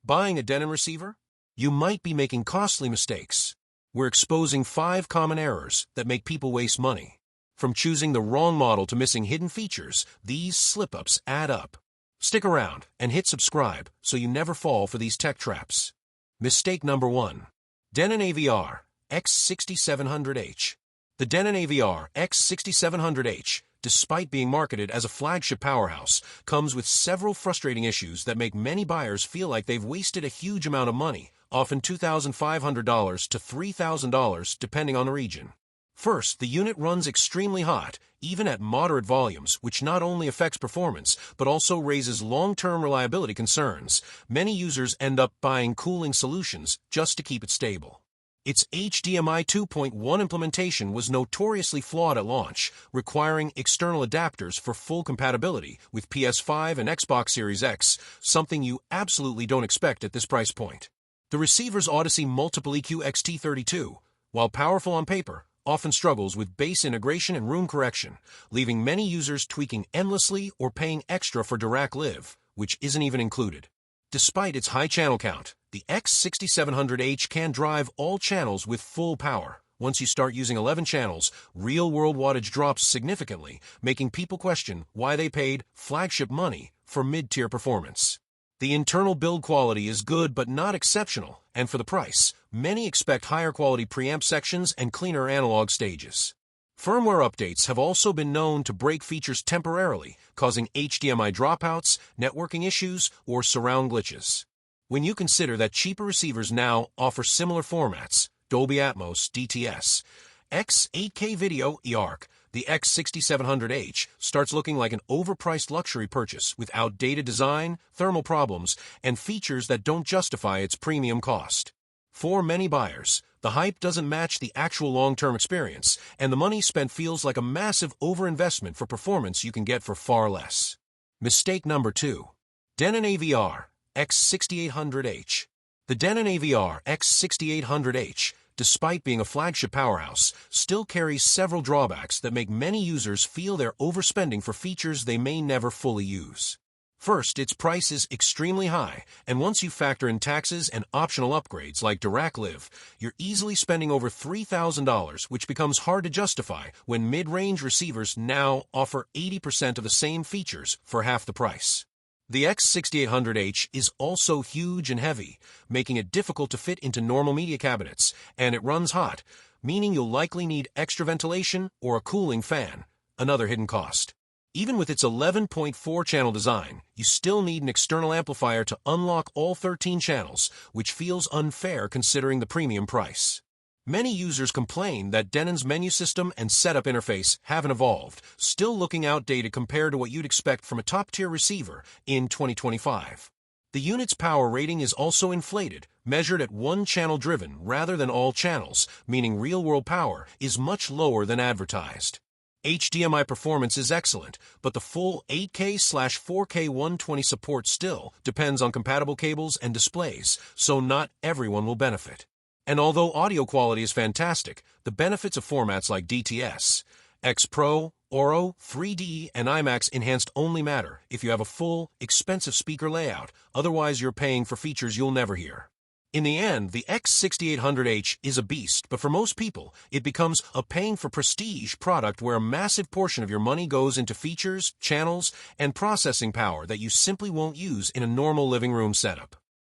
Buying a Denon receiver? You might be making costly mistakes. We're exposing 5 common errors that make people waste money. From choosing the wrong model to missing hidden features, these slip-ups add up. Stick around and hit subscribe so you never fall for these tech traps. Mistake number 1. Denon AVR X6700H. The Denon AVR X6700H, despite being marketed as a flagship powerhouse, comes with several frustrating issues that make many buyers feel like they've wasted a huge amount of money, often $2,500 to $3,000 depending on the region. First, the unit runs extremely hot, even at moderate volumes, which not only affects performance, but also raises long-term reliability concerns. Many users end up buying cooling solutions just to keep it stable. Its HDMI 2.1 implementation was notoriously flawed at launch, requiring external adapters for full compatibility with PS5 and Xbox Series X, something you absolutely don't expect at this price point. The receiver's Odyssey Multiple EQ XT32, while powerful on paper, often struggles with bass integration and room correction, leaving many users tweaking endlessly or paying extra for direct live, which isn't even included. Despite its high channel count, the X6700H can drive all channels with full power. Once you start using 11 channels, real-world wattage drops significantly, making people question why they paid flagship money for mid-tier performance. The internal build quality is good but not exceptional, and for the price, many expect higher quality preamp sections and cleaner analog stages. Firmware updates have also been known to break features temporarily, causing HDMI dropouts, networking issues, or surround glitches. When you consider that cheaper receivers now offer similar formats, Dolby Atmos, DTS, X 8K video, eARC, the X6700H starts looking like an overpriced luxury purchase with outdated design, thermal problems, and features that don't justify its premium cost. For many buyers, the hype doesn't match the actual long-term experience, and the money spent feels like a massive overinvestment for performance you can get for far less. Mistake number 2. Denon AVR X6800H. The Denon AVR X6800H, despite being a flagship powerhouse, still carries several drawbacks that make many users feel they're overspending for features they may never fully use. First, its price is extremely high, and once you factor in taxes and optional upgrades like direct live, you're easily spending over $3,000, which becomes hard to justify when mid-range receivers now offer 80% of the same features for half the price. The X6800H is also huge and heavy, making it difficult to fit into normal media cabinets, and it runs hot, meaning you'll likely need extra ventilation or a cooling fan, another hidden cost. Even with its 11.4-channel design, you still need an external amplifier to unlock all 13 channels, which feels unfair considering the premium price. Many users complain that Denon's menu system and setup interface haven't evolved, still looking outdated compared to what you'd expect from a top-tier receiver in 2025. The unit's power rating is also inflated, measured at one channel driven rather than all channels, meaning real-world power is much lower than advertised. HDMI performance is excellent, but the full 8K/4K 120 support still depends on compatible cables and displays, so not everyone will benefit. And although audio quality is fantastic, the benefits of formats like DTS, X Pro, Oro, 3D, and IMAX Enhanced only matter if you have a full, expensive speaker layout, otherwise you're paying for features you'll never hear. In the end, the X6800H is a beast, but for most people, it becomes a paying for prestige product where a massive portion of your money goes into features, channels, and processing power that you simply won't use in a normal living room setup.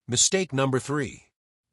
Mistake number 3.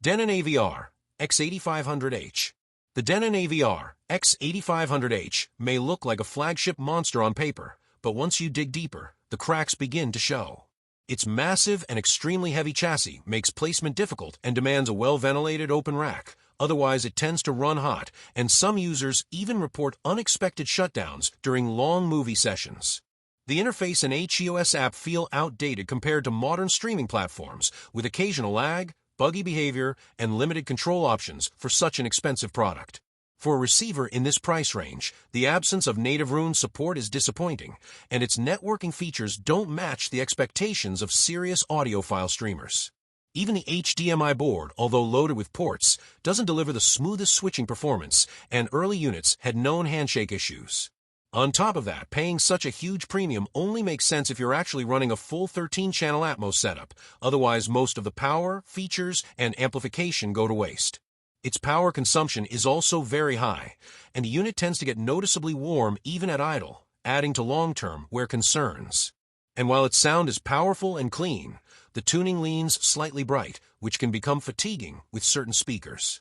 Denon AVR X8500H. The Denon AVR X8500H may look like a flagship monster on paper, but once you dig deeper, the cracks begin to show. Its massive and extremely heavy chassis makes placement difficult and demands a well-ventilated open rack. Otherwise, it tends to run hot, and some users even report unexpected shutdowns during long movie sessions. The interface and HEOS app feel outdated compared to modern streaming platforms, with occasional lag, buggy behavior, and limited control options for such an expensive product. For a receiver in this price range, the absence of native room support is disappointing, and its networking features don't match the expectations of serious audiophile streamers. Even the HDMI board, although loaded with ports, doesn't deliver the smoothest switching performance, and early units had known handshake issues. On top of that, paying such a huge premium only makes sense if you're actually running a full 13-channel Atmos setup. Otherwise, most of the power, features, and amplification go to waste. Its power consumption is also very high, and the unit tends to get noticeably warm even at idle, adding to long-term wear concerns. And while its sound is powerful and clean, the tuning leans slightly bright, which can become fatiguing with certain speakers.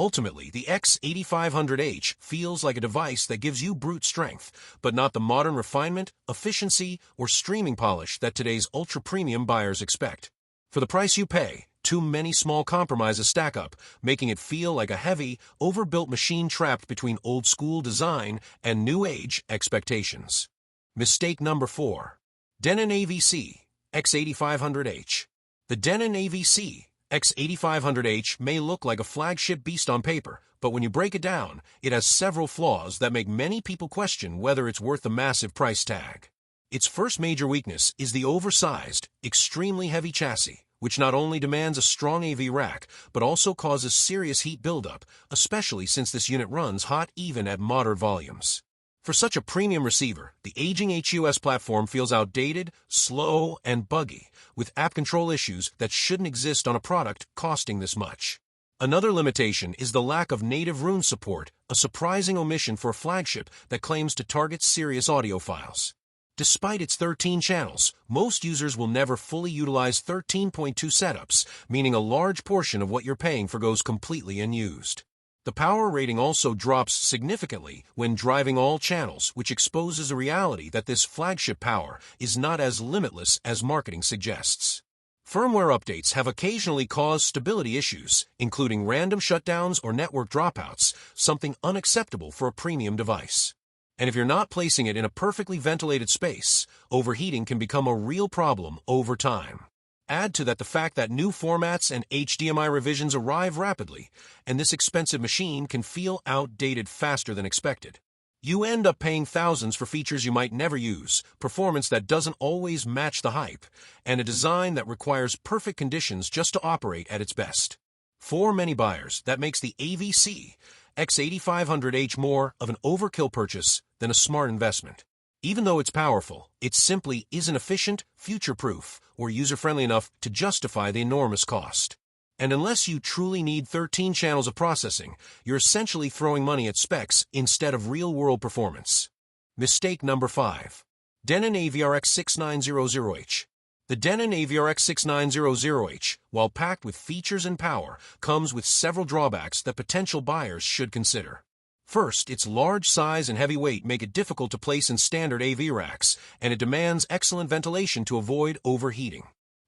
Ultimately, the X8500H feels like a device that gives you brute strength, but not the modern refinement, efficiency, or streaming polish that today's ultra-premium buyers expect. For the price you pay, too many small compromises stack up, making it feel like a heavy, overbuilt machine trapped between old-school design and new-age expectations. Mistake number 4. Denon AVC X8500H. The Denon AVC X8500H may look like a flagship beast on paper, but when you break it down, it has several flaws that make many people question whether it's worth the massive price tag. Its first major weakness is the oversized, extremely heavy chassis, which not only demands a strong AV rack, but also causes serious heat buildup, especially since this unit runs hot even at moderate volumes. For such a premium receiver, the aging HUS platform feels outdated, slow, and buggy, with app control issues that shouldn't exist on a product costing this much. Another limitation is the lack of native Roon support, a surprising omission for a flagship that claims to target serious audiophiles. Despite its 13 channels, most users will never fully utilize 13.2 setups, meaning a large portion of what you're paying for goes completely unused. The power rating also drops significantly when driving all channels, which exposes a reality that this flagship power is not as limitless as marketing suggests. Firmware updates have occasionally caused stability issues, including random shutdowns or network dropouts, something unacceptable for a premium device. And if you're not placing it in a perfectly ventilated space, overheating can become a real problem over time. Add to that the fact that new formats and HDMI revisions arrive rapidly, and this expensive machine can feel outdated faster than expected. You end up paying thousands for features you might never use, performance that doesn't always match the hype, and a design that requires perfect conditions just to operate at its best. For many buyers, that makes the AVC X8500H more of an overkill purchase than a smart investment. Even though it's powerful, it simply isn't efficient, future-proof, or user-friendly enough to justify the enormous cost. And unless you truly need 13 channels of processing, you're essentially throwing money at specs instead of real-world performance. Mistake number 5. Denon AVRX6900H. The Denon AVRX6900H, while packed with features and power, comes with several drawbacks that potential buyers should consider. First, its large size and heavy weight make it difficult to place in standard AV racks, and it demands excellent ventilation to avoid overheating.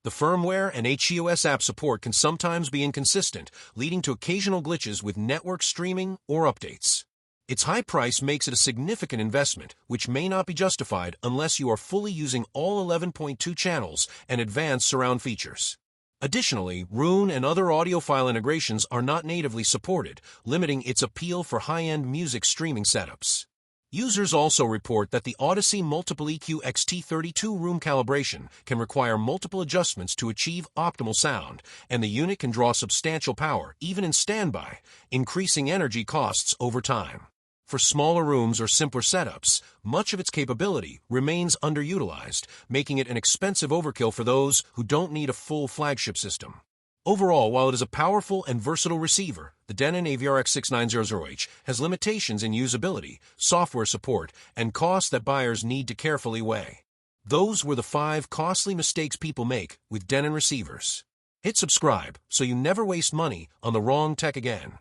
The firmware and HUS app support can sometimes be inconsistent, leading to occasional glitches with network streaming or updates. Its high price makes it a significant investment, which may not be justified unless you are fully using all 11.2 channels and advanced surround features. Additionally, Roon and other audiophile integrations are not natively supported, limiting its appeal for high-end music streaming setups. Users also report that the Odyssey Multiple EQ XT32 room calibration can require multiple adjustments to achieve optimal sound, and the unit can draw substantial power even in standby, increasing energy costs over time. For smaller rooms or simpler setups, much of its capability remains underutilized, making it an expensive overkill for those who don't need a full flagship system. Overall, while it is a powerful and versatile receiver, the Denon AVRX6900H has limitations in usability, software support, and costs that buyers need to carefully weigh. Those were the 5 costly mistakes people make with Denon receivers. Hit subscribe so you never waste money on the wrong tech again.